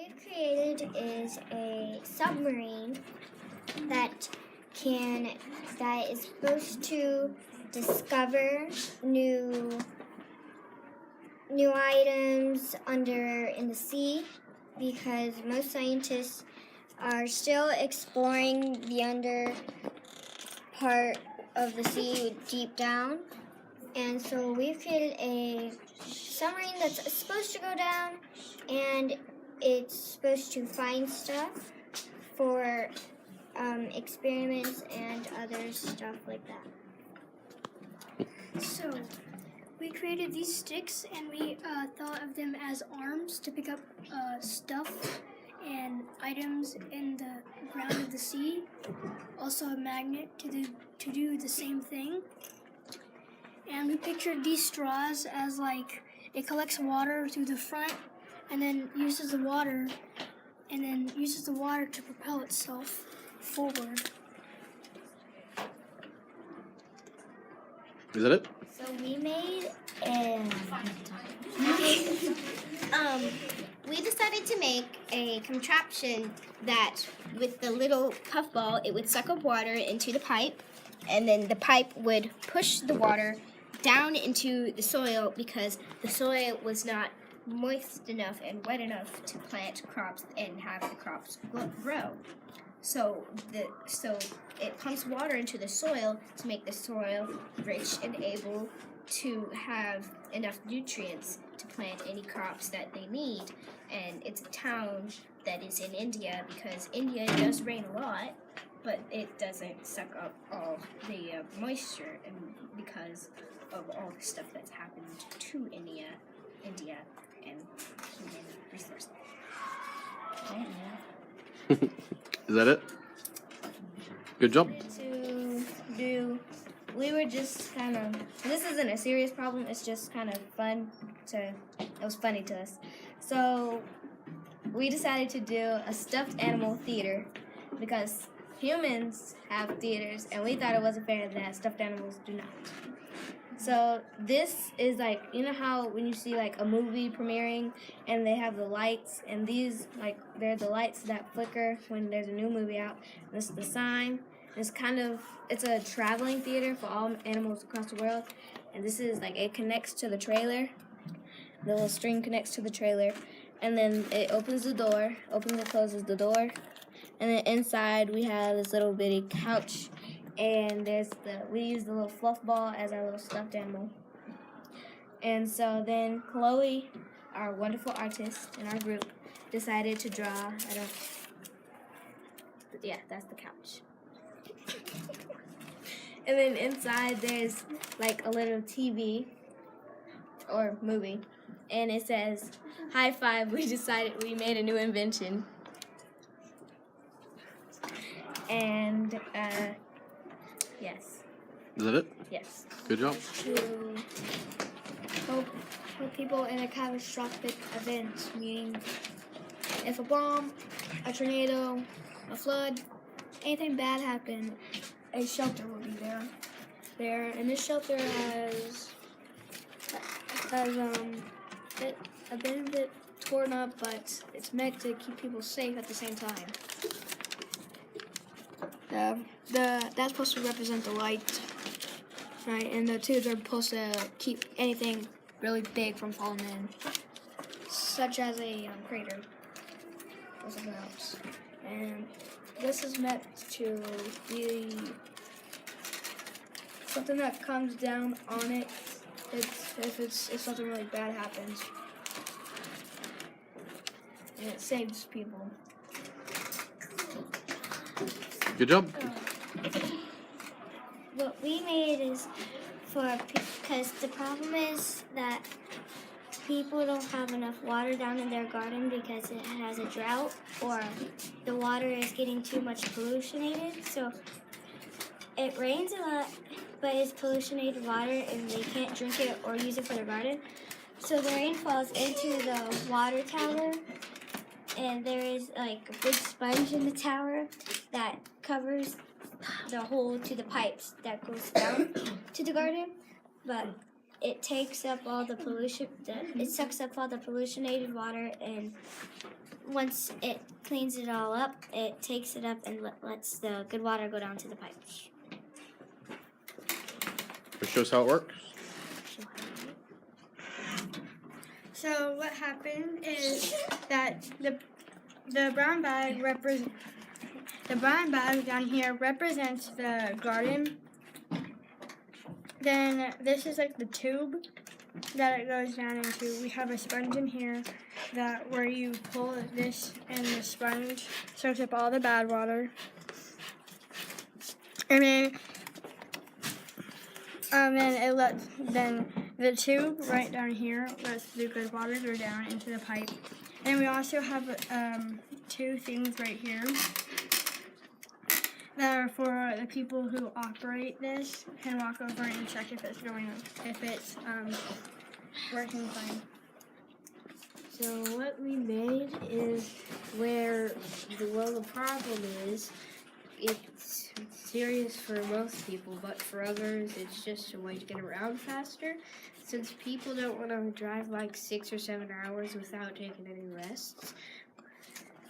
we've created is a submarine that is supposed to discover new items in the sea, because most scientists are still exploring the under part of the sea deep down. And so we've created a submarine that's supposed to go down, and it's supposed to find stuff for experiments and other stuff like that. So we created these sticks, and we thought of them as arms to pick up stuff and items in the ground of the sea. Also a magnet to do the same thing. And we pictured these straws as like it collects water through the front and then uses the water to propel itself forward. Is that it? So we made we decided to make a contraption that with the little puffball, it would suck up water into the pipe, and then the pipe would push the water down into the soil because the soil was not moist enough and wet enough to plant crops and have the crops grow. So it pumps water into the soil to make the soil rich and able to have enough nutrients to plant any crops that they need. And it's a town that is in India because India does rain a lot, but it doesn't suck up all the moisture, and because of all the stuff that's happened to India and human resources. Is that it? Good job. We were just kind of, this isn't a serious problem, it's just kind of it was funny to us. So we decided to do a stuffed animal theater because humans have theaters and we thought it wasn't fair that stuffed animals do not. So this is like, you know how when you see like a movie premiering and they have the lights, and these they're the lights that flicker when there's a new movie out. This is the sign. It's a traveling theater for all animals across the world, and this is it connects to the trailer. The little string connects to the trailer, and then it opens and closes the door, and then inside we have this little bitty couch, and we use the little fluff ball as our little stuffed animal. And so then Chloe, our wonderful artist in our group, decided to draw. That's the couch. And then inside there's a little TV or movie, and it says, "High five, we made a new invention." And yes. Is that it? Yes. Good job. To help people in a catastrophic event, meaning if a bomb, a tornado, a flood, anything bad happened, a shelter will be there, and this shelter has been a bit torn up, but it's meant to keep people safe at the same time. That's supposed to represent the light, right? And the tubes are supposed to keep anything really big from falling in, such as a crater or something else. And this is meant to be something that comes down on it if something really bad happens, and it saves people. Good job. what we made is because the problem is that people don't have enough water down in their garden because it has a drought, or the water is getting too much pollutionated. So it rains a lot, but it's pollutionated water and they can't drink it or use it for their garden. So the rain falls into the water tower, and there is a big sponge in the tower that covers the hole to the pipes that goes down to the garden, but it takes up all the pollution. It sucks up all the pollutionated water and once it cleans it all up, it takes it up and lets the good water go down to the pipes. It shows how it works. So what happened is that the brown bag down here represents the garden. Then this is like the tube that it goes down into. We have a sponge in here that where you pull this and the sponge soaks up all the bad water. And then the tube right down here lets the good water go down into the pipe. And we also have two things right here that are for the people who operate this, can walk over and check if it's working fine. So what we made is where the problem is, it's serious for most people, but for others it's just a way to get around faster. Since people don't want to drive like 6 or 7 hours without taking any rests,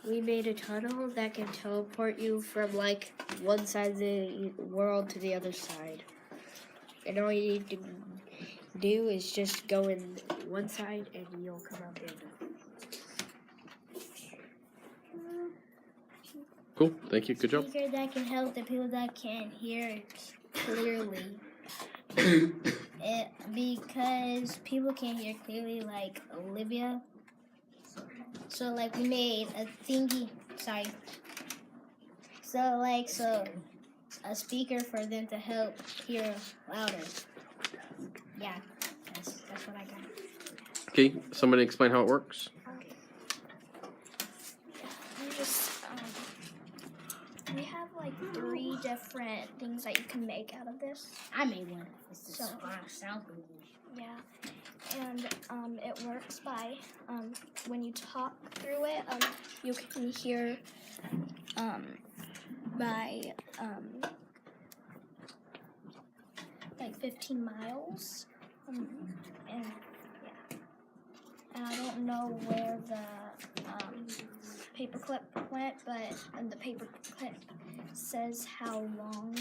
we made a tunnel that can teleport you from like one side of the world to the other side. And all you need to do is just go in one side and you'll come out the other. Cool. Thank you. Good job. Speaker that can help the people that can't hear clearly. Because people can't hear clearly, like Olivia. So like we made a thingy. Sorry. So a speaker for them to help hear louder. Yeah, that's what I got. Okay. Somebody explain how it works. We have like 3 different things that you can make out of this. I made one. It's the So- South. Yeah, and it works by when you talk through it, you can hear by like 15 miles, and yeah, and I don't know where the paperclip went, but the paperclip says how long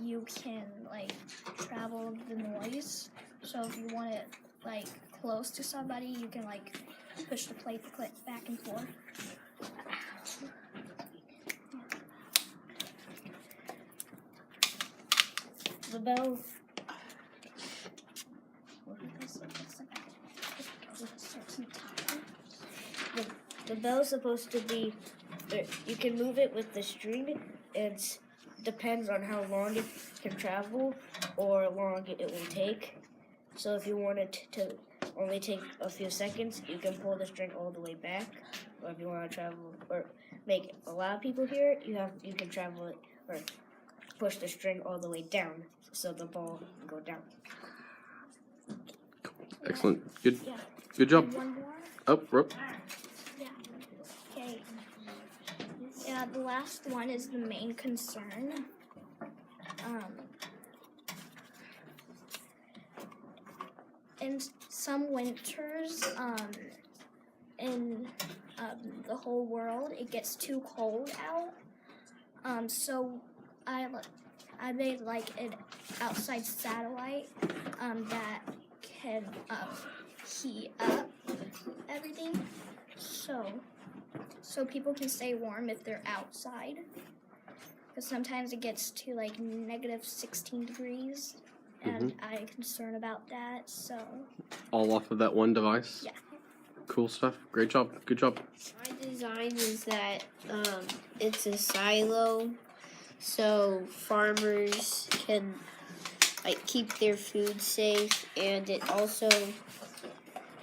you can like travel the noise. So if you want it like close to somebody, you can like push the paperclip back and forth. The bell. The bell's supposed to be. You can move it with the string. It depends on how long it can travel or how long it will take. So if you want it to only take a few seconds, you can pull the string all the way back. Or if you want to travel or make a lot of people hear it, you can travel it or push the string all the way down so the ball can go down. Excellent. Good. Yeah. Good job. One more. Oh, rope. Okay. Yeah, the last one is the main concern. In some winters, in the whole world, it gets too cold out. So I made like an outside satellite that can heat up everything. So people can stay warm if they're outside. Because sometimes it gets to like negative 16 degrees. And I'm concerned about that, so. All off of that one device. Yeah. Cool stuff. Great job. Good job. My design is that it's a silo, so farmers can like keep their food safe, and it also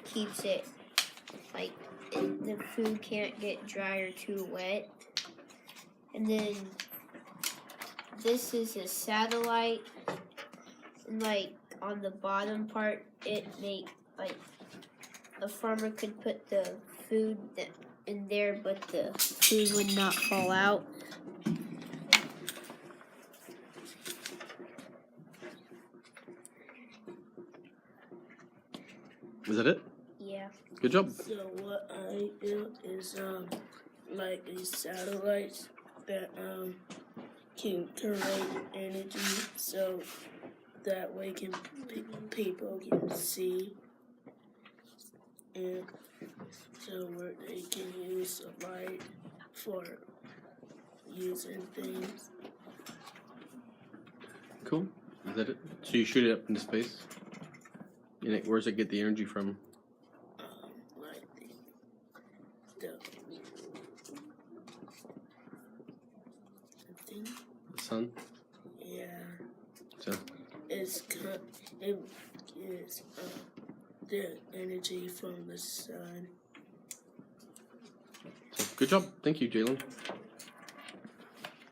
keeps it like the food can't get dry or too wet. And then this is a satellite, and like on the bottom part, it make like a farmer could put the food in there, but the food would not fall out. Is that it? Yeah. Good job. So what I built is like these satellites that can create energy, so that way people can see, and so where they can use the light for using things. Cool. Is that it? So you shoot it up into space? And where does it get the energy from? Like the thing. The sun? Yeah. So, It is the energy from the sun. so good job. Thank you, Jalen.